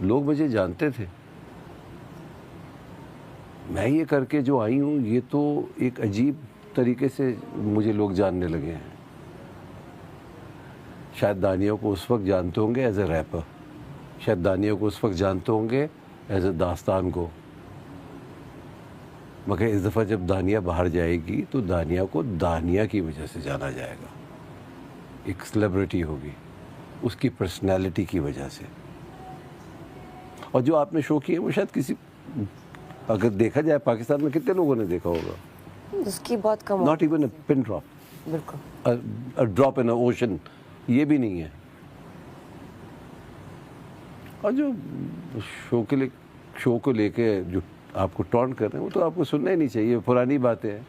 लोग मुझे जानते थे। मैं ये करके जो आई हूँ, ये तो एक अजीब तरीके से मुझे लोग जानने लगे हैं। शायद दानिया को उस वक्त जानते होंगे एज ए रैपर, शायद दानिया को उस वक्त जानते होंगे एज ए दास्तान को, मगर इस दफ़ा जब दानिया बाहर जाएगी तो दानिया को दानिया की वजह से जाना जाएगा। एक सेलिब्रिटी होगी उसकी पर्सनैलिटी की वजह से। और जो आपने शो किया वो शायद किसी, अगर देखा जाए पाकिस्तान में कितने लोगों ने देखा होगा? उसकी बहुत कम, not even a pin drop, बिल्कुल a drop in a ocean, ये भी नहीं है। और जो शो को लेके जो आपको टॉन्ट कर रहे हैं वो तो आपको सुनना ही नहीं चाहिए, पुरानी बातें हैं,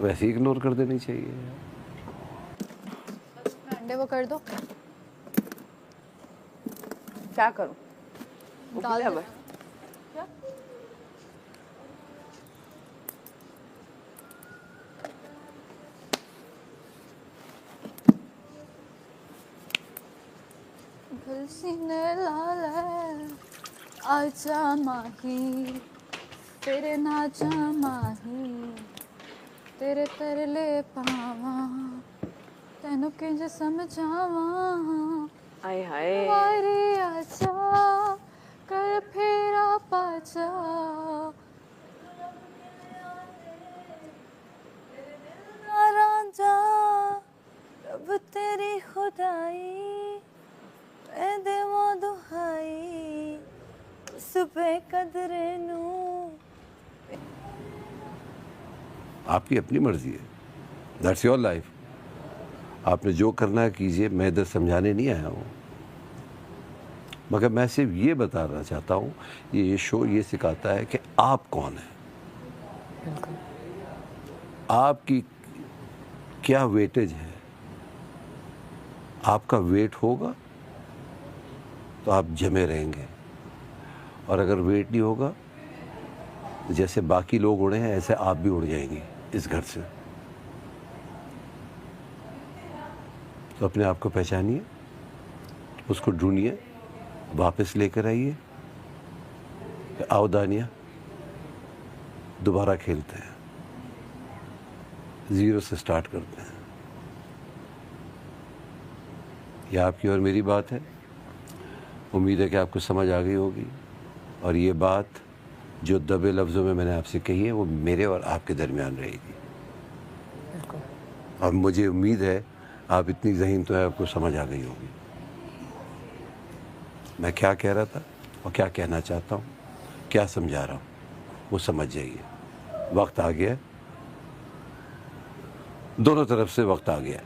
वैसे ही इग्नोर कर देनी चाहिए। अंडे वो कर दो। क्या करूं? डाल अब दो। क्या? दिल सीने लाल है, आजा माही तेरे ना जा माही, तेरे तरले पावा तेनू किंज समझावा, हाय हाय, वारी आजा कर फेरा पाजा, रांझा रब तेरी खुदाई, मैं देवा दुहाई उस बेकदरे नू। आपकी अपनी मर्जी है, दैट्स योर लाइफ, आपने जो करना है कीजिए, मैं इधर समझाने नहीं आया हूँ। मगर मैं सिर्फ ये बताना चाहता हूँ, ये शो ये सिखाता है कि आप कौन हैं, आपकी क्या वेटेज है। आपका वेट होगा तो आप जमे रहेंगे, और अगर वेट नहीं होगा, जैसे बाकी लोग उड़े हैं ऐसे आप भी उड़ जाएंगे इस घर से। तो अपने आप को पहचानिए, उसको ढूंढिए, वापस लेकर आइए। आओ दानिया, दोबारा खेलते हैं, जीरो से स्टार्ट करते हैं। यह आपकी और मेरी बात है, उम्मीद है कि आपको समझ आ गई होगी। और ये बात जो दबे लफ्ज़ों में मैंने आपसे कही है वो मेरे और आपके दरमियान रहेगी। और मुझे उम्मीद है आप इतनी ज़हीन तो है, आपको समझ आ गई होगी मैं क्या कह रहा था और क्या कहना चाहता हूँ, क्या समझा रहा हूँ, वो समझ जाइए। वक्त आ गया, दोनों तरफ से वक्त आ गया,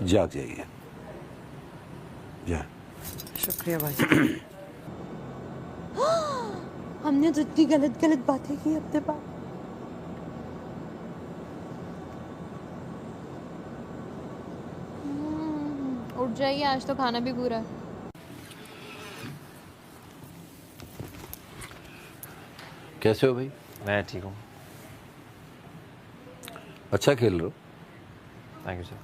जाग जाइए। जा। शुक्रिया भाई। हमने जितनी गलत गलत बातें की अपने पास, उठ जाइए, आज तो खाना भी पूरा है। कैसे हो भाई? मैं ठीक हूँ। अच्छा खेल रहे हो। Thank you sir.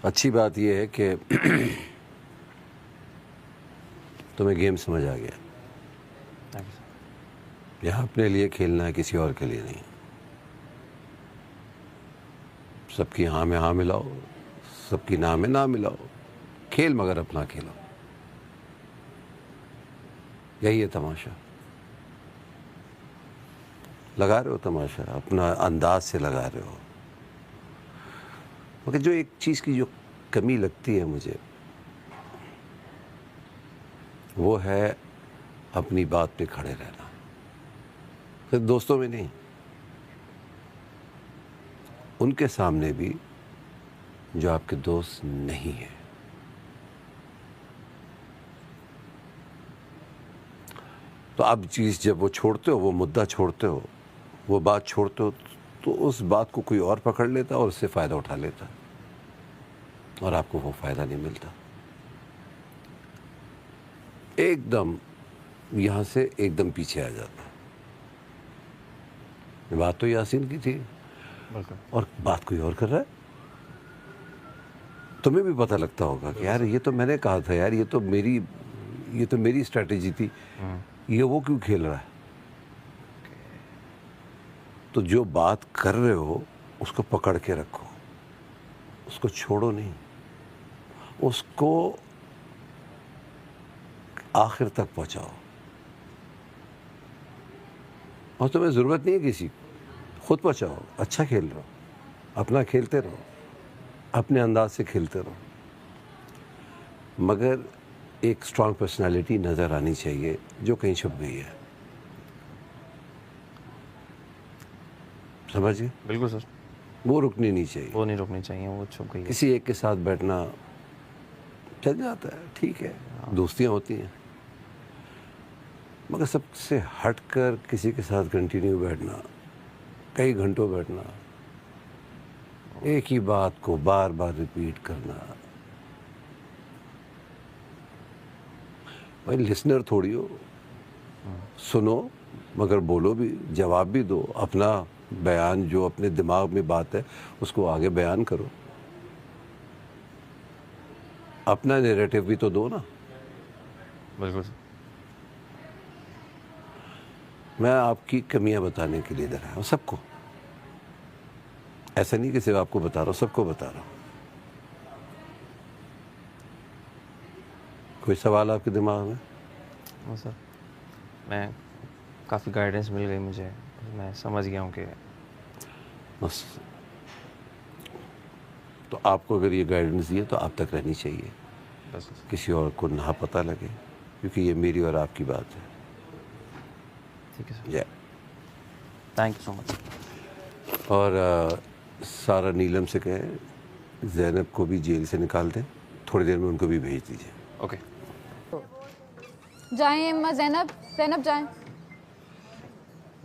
अच्छी बात यह है कि तुम्हें गेम समझ आ गया। Thank you sir. यहाँ अपने लिए खेलना है, किसी और के लिए नहीं। सबकी हाँ में हाँ मिलाओ, सबकी ना में ना मिलाओ, खेल मगर अपना खेलो। यही है तमाशा। लगा रहे हो तमाशा, अपना अंदाज से लगा रहे हो। मगर जो एक चीज़ की जो कमी लगती है मुझे, वो है अपनी बात पे खड़े रहना। सिर्फ दोस्तों में नहीं, उनके सामने भी जो आपके दोस्त नहीं है। तो अब चीज़ जब वो छोड़ते हो, वो मुद्दा छोड़ते हो, वो बात छोड़ते हो, तो उस बात को कोई और पकड़ लेता और उससे फ़ायदा उठा लेता, और आपको वो फ़ायदा नहीं मिलता। एकदम यहाँ से एकदम पीछे आ जाता। बात तो यासीन की थी बिल्कुल। और बात कोई और कर रहा है। तुम्हें भी पता लगता होगा कि यार ये तो मैंने कहा था यार, ये तो मेरी स्ट्रेटेजी थी, ये वो क्यों खेल रहा है। तो जो बात कर रहे हो उसको पकड़ के रखो, उसको छोड़ो नहीं, उसको आखिर तक पहुंचाओ। और तुम्हें ज़रूरत नहीं है किसी को, खुद पहुंचाओ। अच्छा खेल रहो, अपना खेलते रहो, अपने अंदाज से खेलते रहो, मगर एक स्ट्रांग पर्सनालिटी नज़र आनी चाहिए जो कहीं छुप गई है। समझिए, बिल्कुल सर, वो रुकनी नहीं चाहिए। वो नहीं रुकनी चाहिए, वो छुप गई है। किसी एक के साथ बैठना चल जाता है, ठीक है, दोस्तियां होती हैं, मगर सबसे हटकर किसी के साथ कंटिन्यू बैठना, कई घंटों बैठना, एक ही बात को बार बार रिपीट करना, भाई लिसनर थोड़ी हो, सुनो मगर बोलो भी, जवाब भी दो, अपना बयान जो अपने दिमाग में बात है उसको आगे बयान करो, अपना नैरेटिव भी तो दो ना। बिल्कुल सर। मैं आपकी कमियां बताने के लिए इधर आया हूँ, सबको, ऐसा नहीं कि सिर्फ आपको बता रहा हूँ, सबको बता रहा हूँ। कोई सवाल आपके दिमाग में? हाँ सर, मैं काफ़ी गाइडेंस मिल गई मुझे, मैं समझ गया हूँ कि बस, तो आपको अगर ये गाइडेंस दी है तो आप तक रहनी चाहिए, बस किसी और को ना पता लगे, क्योंकि ये मेरी और आपकी बात है। ठीक है सर, जय। Thank you so much. और सारा नीलम से कहें ज़ैनब को भी जेल से निकाल दें, थोड़ी देर में उनको भी भेज दीजिए। ओके। जाएं अम्मा, ज़ैनब ज़ैनब जाएं।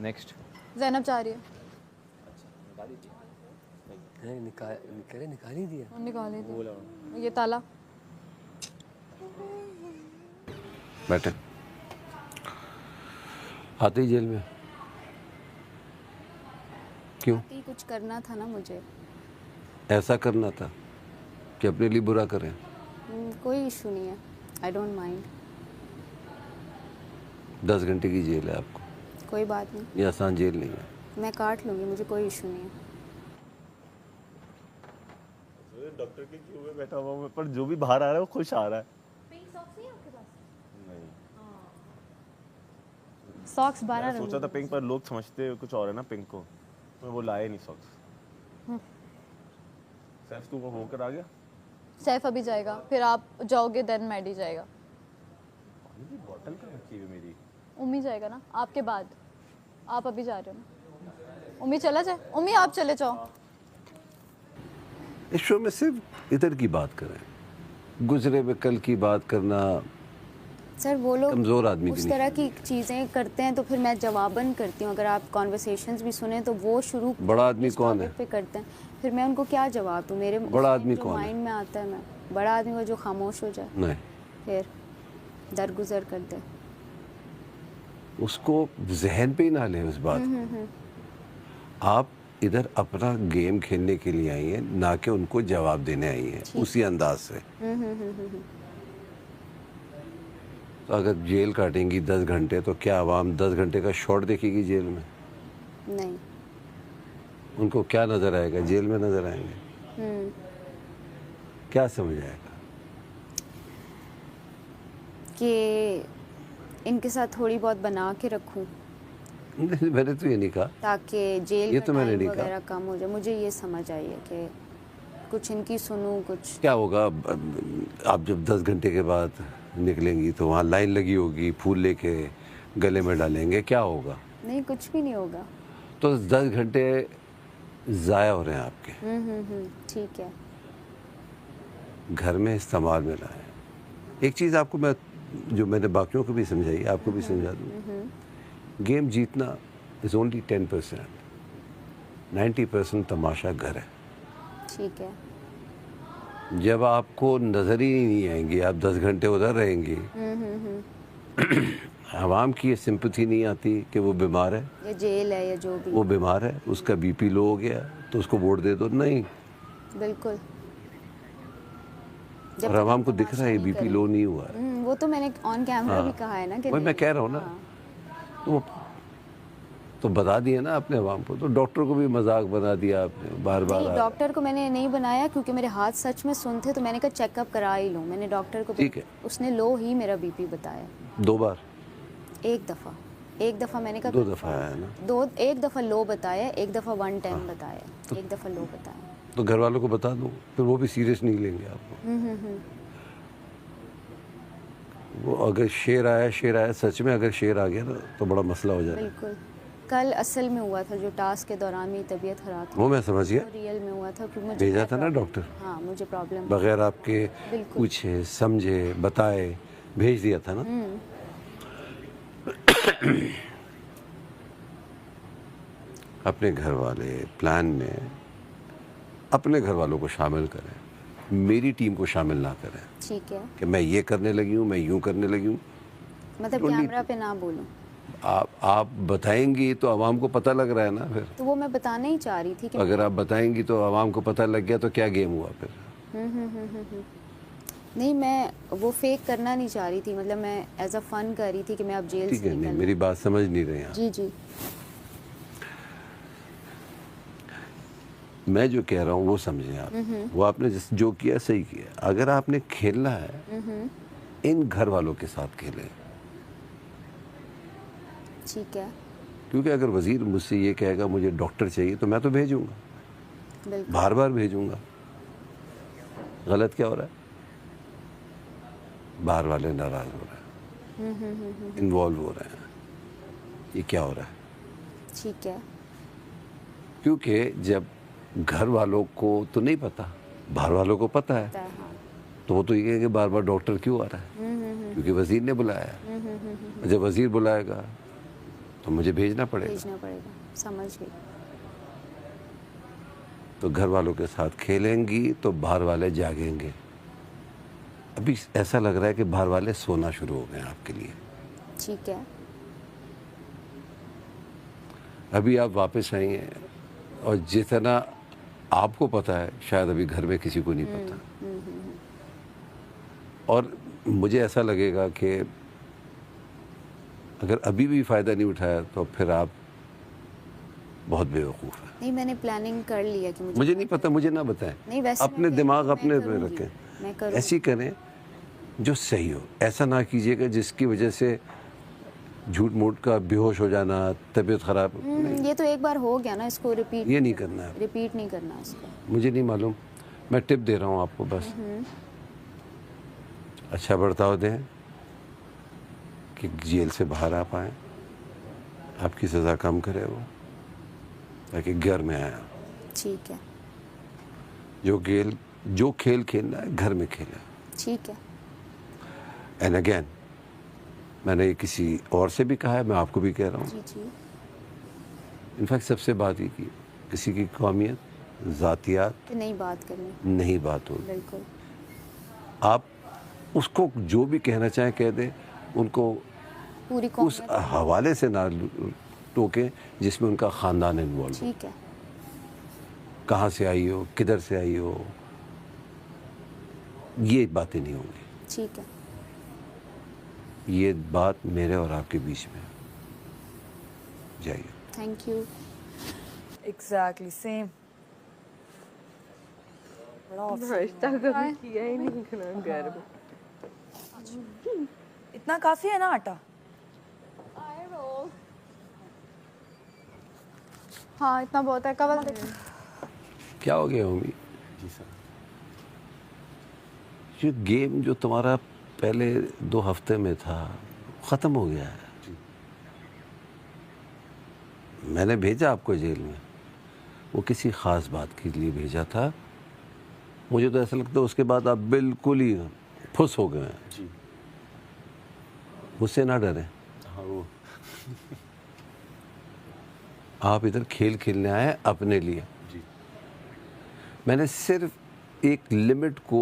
नेक्स्ट। ज़ैनब जा रही है। निकाल ही दिया। निकाले दी ये ताला। बैठे, आते ही जेल में क्यों? कुछ करना था ना मुझे। ऐसा करना था कि अपने लिए बुरा करें? कोई इशू नहीं है, आई डोंट माइंड। 10 घंटे की जेल है आपको, कोई बात नहीं, ये आसान जेल नहीं है। मैं काट लूँगी, मुझे कोई इशू नहीं है। डॉक्टर के क्यों में बैठा हुआ हूँ, पर जो भी बाहर आ रहा है वो खुश आ रहा है। सॉक्स 12 मैं सोचा था पिंक, पर लोग समझते कुछ और है ना पिंक को, तो वो लाए नहीं सॉक्स। सैफ तू होकर आ गया? सैफ अभी जाएगा, फिर आप जाओगे, देन मैडी जाएगा। पानी की बोतल कहाँ रखी है मेरी? उम्मी जाएगा ना आपके बाद, आप अभी जा रहे हो ना। उम्मी चला जाए, उम्मी आप चले जाओ। इस शो में सिर्फ इधर की बात करें, गुजरे में कल की बात करना सर वो लोग कमज़ोर आदमी की उस तरह की चीज़ें करते हैं तो फिर मैं जवाबन करती हूँ। अगर आप कॉन्वर्सेशंस भी सुने तो वो शुरू बड़ा आदमी कौन है? पे करते हैं, फिर मैं उनको क्या जवाब दूँ? मेरे बड़ा आदमी कौन है? माइंड में आता है, मैं बड़ा आदमी वो जो खामोश हो जाए, नहीं, फिर दरगुजर कर दे। उसको जहन पे ही ना ले उस बात को। आप इधर अपना गेम खेलने के लिए आई हैं, ना कि उनको जवाब देने आई हैं उसी अंदाज से। तो अगर जेल काटेंगी 10 घंटे तो क्या आवाम 10 घंटे का शॉट देखेगी जेल में? नहीं। उनको क्या नज़र आएगा? जेल में नज़र आएंगे, क्या समझ आएगा? कि इनके साथ थोड़ी बहुत बना के रखूं नहीं, मैंने तो ये नहीं कहा। ताकि जेल ये का तो मैंने टाइम नहीं कहा। वगैरह कम हो जाए। मुझे ये समझ आई है कि कुछ इनकी सुनूं, कुछ क्या होगा आप जब 10 घंटे के बाद निकलेंगी तो वहाँ लाइन लगी होगी, फूल लेके गले में डालेंगे, क्या होगा? नहीं, कुछ भी नहीं होगा। तो 10 घंटे ज़ाया हो रहे हैं आपके। ठीक है। घर में इस्तेमाल में लाएं। एक चीज़ आपको मैं, जो मैंने बाकियों को भी समझाई, आपको भी समझा दूँ। गेम जीतना इज़ ओनली 10%, 90% तमाशा घर है। ठीक है। जब आपको नज़र ही नहीं आएंगी, आप 10 घंटे उधर रहेंगी, आवाम की ये सिंपैथी नहीं आती कि वो बीमार है, ये जेल है या जो भी। वो बीमार है, उसका बीपी लो हो गया तो उसको वोट दे दो। नहीं, बिल्कुल। जब और तक आवाम को आप दिख रहा है तमाशा नहीं बीपी करें। लो नहीं हुआ है। वो तो मैंने ऑन कैमरा भी हाँ। कहा है ना कि वही मैं नहीं। कह रहा हूँ ना। हाँ। तो बता दिया ना आपने आवाम को, तो डॉक्टर को भी मजाक बना दिया आपने बार बार। नहीं, डॉक्टर को मैंने नहीं बनाया क्योंकि मेरे हाथ सच में सुन थे, तो मैंने कहा चेकअप करा ही लूँ। मैंने डॉक्टर को ठीक है। उसने लो ही मेरा बीपी बताया 2 बार एक दफ़ा मैंने कहा 2 दफ़ा है ना। एक दफ़ा लो बताया, एक दफ़ा 110 बताया, एक दफ़ा लो बताया। तो घर वालों को बता दो, फिर वो भी सीरियस नहीं लेंगे आपको। वो अगर शेर आया सच में, अगर शेर आ गया ना तो बड़ा मसला हो जाएगा। बिल्कुल। कल असल में हुआ था, जो टास्क के दौरान मेरी तबीयत खराब थी, वो मैं समझ गया। वो रियल में हुआ था क्योंकि मुझे भेजा था ना प्रॉब्लम- डॉक्टर, हाँ, मुझे प्रॉब्लम बगैर आपके बिल्कुल। पूछे समझे बताए भेज दिया था ना। अपने घर वाले प्लान में अपने घर वालों को शामिल करें, मेरी टीम को शामिल ना करें ठीक है। कि मैं ये करने लगी हूँ, मैं यूं करने लगी हूँ। मतलब Don't need कैमरा पे ना बोलूं, आप बताएंगी तो आवाम को पता लग रहा है ना। फिर तो वो मैं बताना ही चाह रही थी कि अगर आप बताएंगी तो आवाम को पता लग गया तो क्या गेम हुआ फिर। नहीं, मैं वो फेक करना नहीं चाह रही थी, मतलब मैं एज अ फन कर रही थी कि मैं अब जेल ठीक से है, नहीं निकल। मेरी बात समझ नहीं रहे हैं। जी जी। मैं जो कह रहा हूँ वो समझें आप। वो आपने जो किया सही किया। अगर आपने खेलना है इन घर वालों के साथ खेलें, ठीक है। क्योंकि अगर वजीर मुझसे ये कहेगा मुझे डॉक्टर चाहिए तो मैं तो भेजूंगा, बिल्कुल। बार बार भेजूंगा। गलत क्या हो रहा है? बाहर वाले नाराज हो रहे हैं, इन्वॉल्व हो रहे हैं। ये क्या हो रहा है? ठीक है। क्योंकि जब घर वालों को तो नहीं पता, बाहर वालों को पता है, हाँ। तो वो तो ये कहेंगे बार बार डॉक्टर क्यों आ रहा है, क्योंकि वजीर ने बुलाया है। जब वजीर बुलाएगा तो मुझे भेजना पड़ेगा। भेजना पड़ेगा, समझ गई। तो घर वालों के साथ खेलेंगी तो बाहर वाले जागेंगे। अभी ऐसा लग रहा है कि बाहर वाले सोना शुरू हो गए हैं आपके लिए। ठीक है। अभी आप वापस आई हैं और जितना आपको पता है शायद अभी घर में किसी को नहीं पता। और मुझे ऐसा लगेगा कि अगर अभी भी फ़ायदा नहीं उठाया तो फिर आप बहुत बेवकूफ़ हैं। नहीं, मैंने प्लानिंग कर लिया कि मुझे नहीं पता, मुझे ना बताएं। नहीं, वैसे अपने मैं दिमाग मैं अपने में करूँगी, रखें। मैं करूँगी। ऐसी करें जो सही हो। ऐसा ना कीजिएगा जिसकी वजह से झूठ मूठ का बेहोश हो जाना, तबीयत ख़राब। ये तो एक बार हो गया ना, इसको रिपीट ये नहीं करना है। रिपीट नहीं करना इसको। मुझे नहीं मालूम, मैं टिप दे रहा हूँ आपको बस। अच्छा बर्ताव दें कि जेल से बाहर आ पाएँ, आपकी सज़ा कम करे वो, ताकि घर में आया। ठीक है। जो खेल खेलना है घर में खेलें। ठीक है। एंड अगेन मैंने किसी और से भी कहा है, मैं आपको भी कह रहा हूँ। जी जी। इनफैक्ट सबसे बात ही की, किसी की कौमियत ज़ातियात तो नहीं बात करनी। नहीं बात होगी। बिल्कुल। आप उसको जो भी कहना चाहें कह दें, उनको पूरी उस कौमियत। हवाले से ना टोकें जिसमें उनका ख़ानदान इन्वॉल्व हो। ठीक है। कहाँ से आई हो, किधर से आई हो, ये बातें नहीं होंगी। ठीक है। ये बात मेरे और आपके बीच में है। जाइए। Thank you. Exactly same. नाश्ता कभी किया ही नहीं इतना घर में। इतना काफी है ना आटा? हाँ, इतना बहुत है। कवल देखो। क्या हो गया होमी? जी सर। ये गेम जो तुम्हारा पहले 2 हफ्ते में था ख़त्म हो गया है। मैंने भेजा आपको जेल में, वो किसी ख़ास बात के लिए भेजा था। मुझे तो ऐसा लगता है उसके बाद आप बिल्कुल ही फुस हो गए हैं। जी मुझसे ना डरें। हाँ वो आप इधर खेल खेलने आए हैं अपने लिए। जी मैंने सिर्फ एक लिमिट को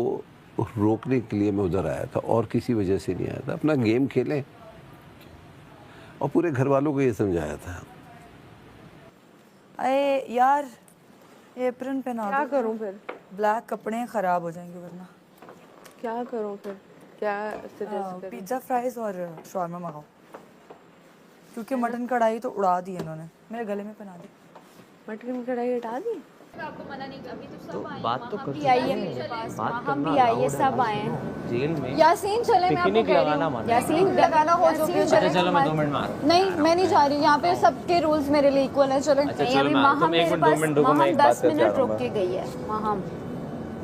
रोकने के लिए मैं उधर आया था और किसी वजह से नहीं आया था। अपना गेम खेलें। और पूरे घर वालों को ये समझाया था। अरे यार, ये एप्रन पहना क्या दो। करूं फिर? ब्लैक कपड़े खराब हो जाएंगे वरना। क्या करूँ फिर, क्या सजेस्ट करूँ? पिज्ज़ा फ्राइज और शॉर्मा मंगाओ, क्योंकि मटन कढ़ाई तो उड़ा दी इन्होंने, मेरे गले में पहना दी। मटन कढ़ाई हटा दी? तो बात तो कर भी आई है मेरे पास, हम भी आई है, सब आए हैं। जेल में यासीन चले, मैं आपको पिकनिक कह रही लगाना हूँ। माना। यासीन लगाना हो जो भी हो, चले। चलो मैं 2 मिनट में आ रहा हूँ। नहीं मैं नहीं जा रही, यहाँ पे सबके रूल्स मेरे लिए इक्वल है। चलो अच्छा नहीं, चलो अभी मैं माहम तुम 1 मेरे मिनट 2 पास, मिनट रुको, मैं माहम एक बात 10 करके आ मिनट रहा रुक हूँ। के गई है माहम।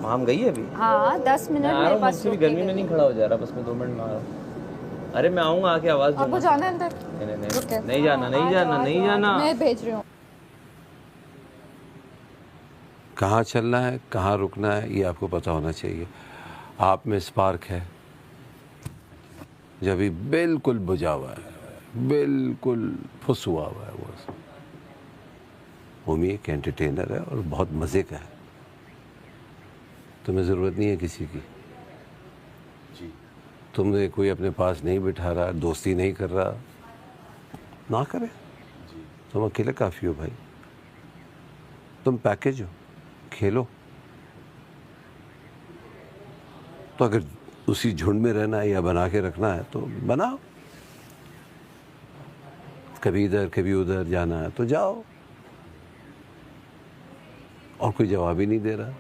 माम गई है अभी? हाँ 10 मिनट मैं आ रहा मेरे हूँ, पास मुझसे भी रुक के गर्मी में गई। नहीं खड़ा हो जा रहा, बस मैं 2 मिनट में आ रहा हूँ। अरे मैं आऊँगा, आके आवाज़ आपको दूंगा। जाना है अंदर? नहीं नहीं रुके। नहीं, नहीं जाना नहीं जाना नहीं जाना। मैं भेज रही हूँ। कहाँ चलना है, कहाँ रुकना है, ये आपको पता होना चाहिए। आप में स्पार्क है, जब भी बिल्कुल बुझा हुआ है, बिल्कुल फुस हुआ हुआ है वो भी एक एंटरटेनर है और बहुत मज़े का है। तुम्हें ज़रूरत नहीं है किसी की, तुम्हें कोई अपने पास नहीं बिठा रहा, दोस्ती नहीं कर रहा, ना करे। तुम अकेले काफ़ी हो भाई, तुम पैकेज हो, खेलो। तो अगर उसी झुंड में रहना है या बना के रखना है तो बनाओ, कभी इधर कभी उधर जाना है तो जाओ। और कोई जवाब ही नहीं दे रहा,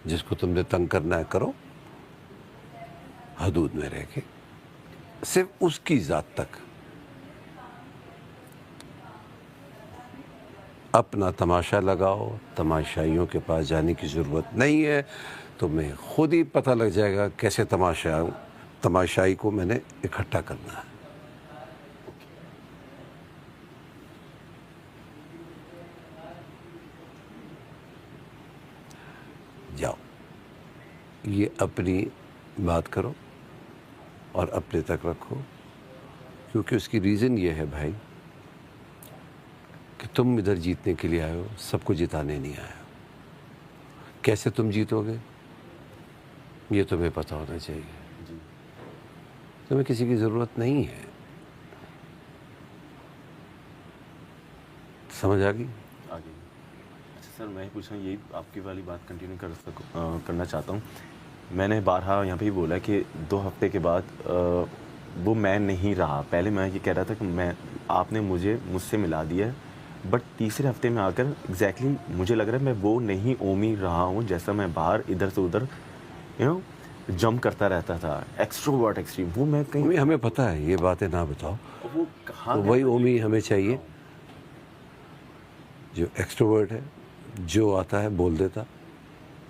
जिसको तुमने तंग करना है करो, हदूद में रह के, सिर्फ उसकी ज़ात तक। अपना तमाशा लगाओ, तमाशाइयों के पास जाने की ज़रूरत नहीं है। तुम्हें खुद ही पता लग जाएगा कैसे तमाशाई को मैंने इकट्ठा करना है। जाओ, ये अपनी बात करो और अपने तक रखो, क्योंकि उसकी रीज़न ये है भाई कि तुम इधर जीतने के लिए आए हो, सबको जिताने नहीं आए हो। कैसे तुम जीतोगे ये तुम्हें पता होना चाहिए। तुम्हें किसी की ज़रूरत नहीं है, समझ आ गई? आगे। अच्छा सर, मैं पूछना, यही आपकी वाली बात कंटिन्यू करना चाहता हूँ। मैंने बारहा यहाँ पे ही बोला कि 2 हफ्ते के बाद वो मैं नहीं रहा। पहले मैं ये कह रहा था कि आपने मुझसे मिला दिया है, बट तीसरे हफ्ते में आकर एग्जैक्टली मुझे लग रहा है मैं वो नहीं ओमी रहा हूँ जैसा मैं बाहर इधर से उधर जंप करता रहता था, एक्सट्रोवर्ट एक्सट्रीम। वो मैं कहीं, हमें पता है, ये बातें ना बताओ। वो कहाँ तो वही ओमी हमें चाहिए जो एक्सट्रोवर्ट है, जो आता है बोल देता,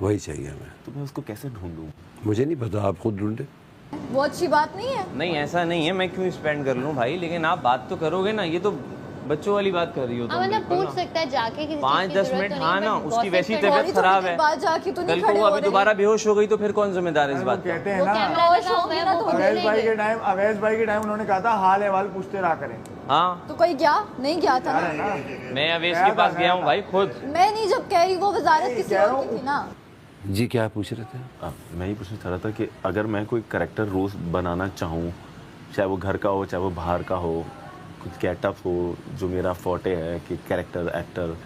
वही चाहिए हमें। तो मैं उसको कैसे ढूंढूं? मुझे नहीं पता, आप खुद ढूंढे। वो अच्छी बात नहीं है। नहीं ऐसा नहीं है, मैं क्यों स्पेंड कर लूँ भाई, लेकिन आप बात तो करोगे ना। ये तो बच्चों वाली बात कर रही हो तुम। मतलब बिल्कुल पूछ ना। सकता है जाके किसी 5-10 मिनट, हाँ ना, उसकी वैसी थोड़ी तबीयत खराब है, बात जाके तो नहीं कल को खड़े वो हो अभी रहे। दोबारा बेहोश हो गई तो फिर कौन जिम्मेदार है इस वो बात का? कहते हैं ना, अवैध भाई के टाइम उन्होंने कहा था हाल अहवाल पूछते रहा करें। हाँ तो कोई गया नहीं गया था ना? मैं अवेश के पास गया हूँ भाई खुद। मैं नहीं, जब कह रही वो वजारत किसी और की थी ना। जी क्या पूछ रहे थे? मैं ये पूछना चाह रहा था कि अगर मैं कोई करेक्टर रोज बनाना चाहूँ, चाहे वो घर का हो चाहे वो बाहर का हो, कुछ गेटअप हो जो मेरा फोटे है कि कैरेक्टर एक्टर,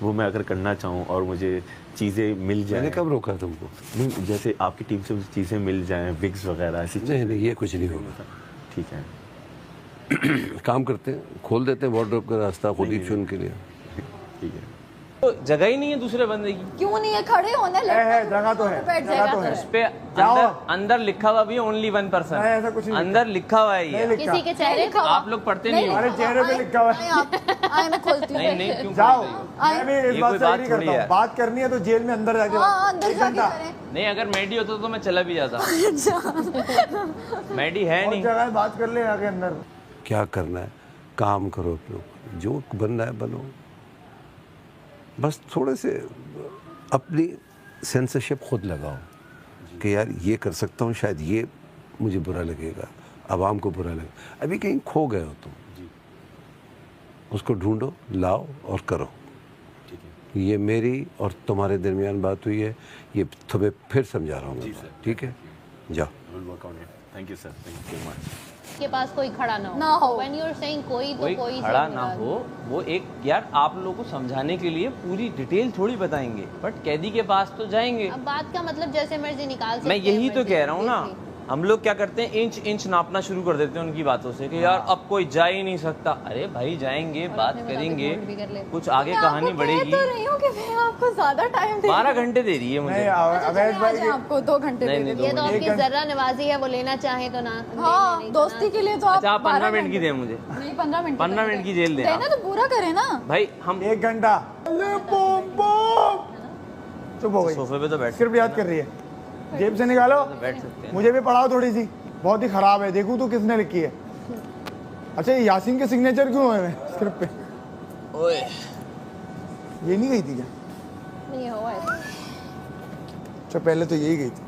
वो मैं अगर करना चाहूँ और मुझे चीज़ें मिल जाए। मैंने कब रोका तुमको? नहीं, जैसे आपकी टीम से मुझे चीज़ें मिल जाएं, विग्स वगैरह ऐसी नहीं नहीं, ये कुछ नहीं होगा। ठीक है, काम करते हैं, खोल देते हैं वार्डरोब का रास्ता, खुद ही चुन के लिए। ठीक है। तो जगह ही नहीं है दूसरे बंदे की। क्यों नहीं है? खड़े होना है, जगह तो है, बैठ जगह जाएगा तो है। फिर। उस पे अंदर लिखा हुआ भी ओनली 1 पर्सन, नहीं, ऐसा कुछ नहीं अंदर लिखा हुआ है ये। लिखा। किसी के चेहरे लिखा हुआ। आप लोग पढ़ते नहीं हो। अरे चेहरे पे लिखा हुआ है। आए मैं खोलती हूँ। नहीं नहीं, क्यों जाओ, खोल रही हो? मैं भी इस ये बात कोई से बात एग्री थोड़ी करता हूँ। है। बात करनी है तो जेल में अंदर जाके हाँ अंदर एक जाके घंटा। करें। नहीं, अगर मैडी होता तो मैं चला भी जाता। मैडी है और नहीं। जगह बात कर ले आगे अंदर। क्या करना है, काम करो अपने ऊपर, जो बनना है बनो। बस थोड़े से अपनी सेंसरशिप खुद लगाओ कि यार ये कर सकता हूँ, शायद ये मुझे बुरा लगेगा, आवाम को बुरा लगेगा। अभी कहीं खो गए हो तुम, उसको ढूंढो, लाओ और करो। ये मेरी और तुम्हारे दरमियान बात हुई है, ये तुम्हें फिर समझा रहा हूँ मैं, ठीक है? जाओ। Will work on it. Thank you sir, thank you so much. के पास कोई खड़ा ना हो। ना हो। When you're saying कोई तो कोई कोई से खड़ा ना मुराद। हो, वो एक यार आप लोगों को समझाने के लिए पूरी डिटेल थोड़ी बताएंगे, बट कैदी के पास तो जाएंगे। अब बात का मतलब जैसे मर्जी निकाल सकते मैं हैं, यही तो मर्जी कह रहा हूँ ना, देखिए। हम लोग क्या करते हैं, इंच इंच नापना शुरू कर देते हैं उनकी बातों से कि यार अब कोई जा ही नहीं सकता। अरे भाई जाएंगे, और बात अपने मुताबिक करेंगे, वोट भी कर लेते। कुछ आगे मैं कहानी आपको कह बढ़ेगी। तो रही हूँ कि मैं आपको ज्यादा टाइम दे 12 घंटे दे रही है मुझे। नहीं अच्छा, अवैध भाई आज आपको 2 घंटे नहीं, दे नहीं, देती ये तो एक आपकी घंटा- जर्रा नवाजी है, वो लेना चाहे तो ना ले, हाँ नहीं तो दोस्ती ना। के लिए तो आप अच्छा आप 15 12 मिनट की घंटे- दे मुझे, नहीं 15 मिनट 15 मिनट की जेल दे देना तो पूरा करे ना। भाई। हम 1 घंटा। अरे बम बम। चुप हो गई, सोफे पे तो बैठ स्क्रिप्ट याद कर रही है, जेब से निकालो। बैठ सकते हैं। मुझे भी पढ़ाओ थोड़ी सी, बहुत ही खराब है, देखूं तो किसने लिखी है। अच्छा ये यासीन के सिग्नेचर क्यों हुए हैं स्क्रिप्ट पे? ओए ये नहीं गई थी क्या? नहीं हुआ है। अच्छा पहले तो यही गई थी।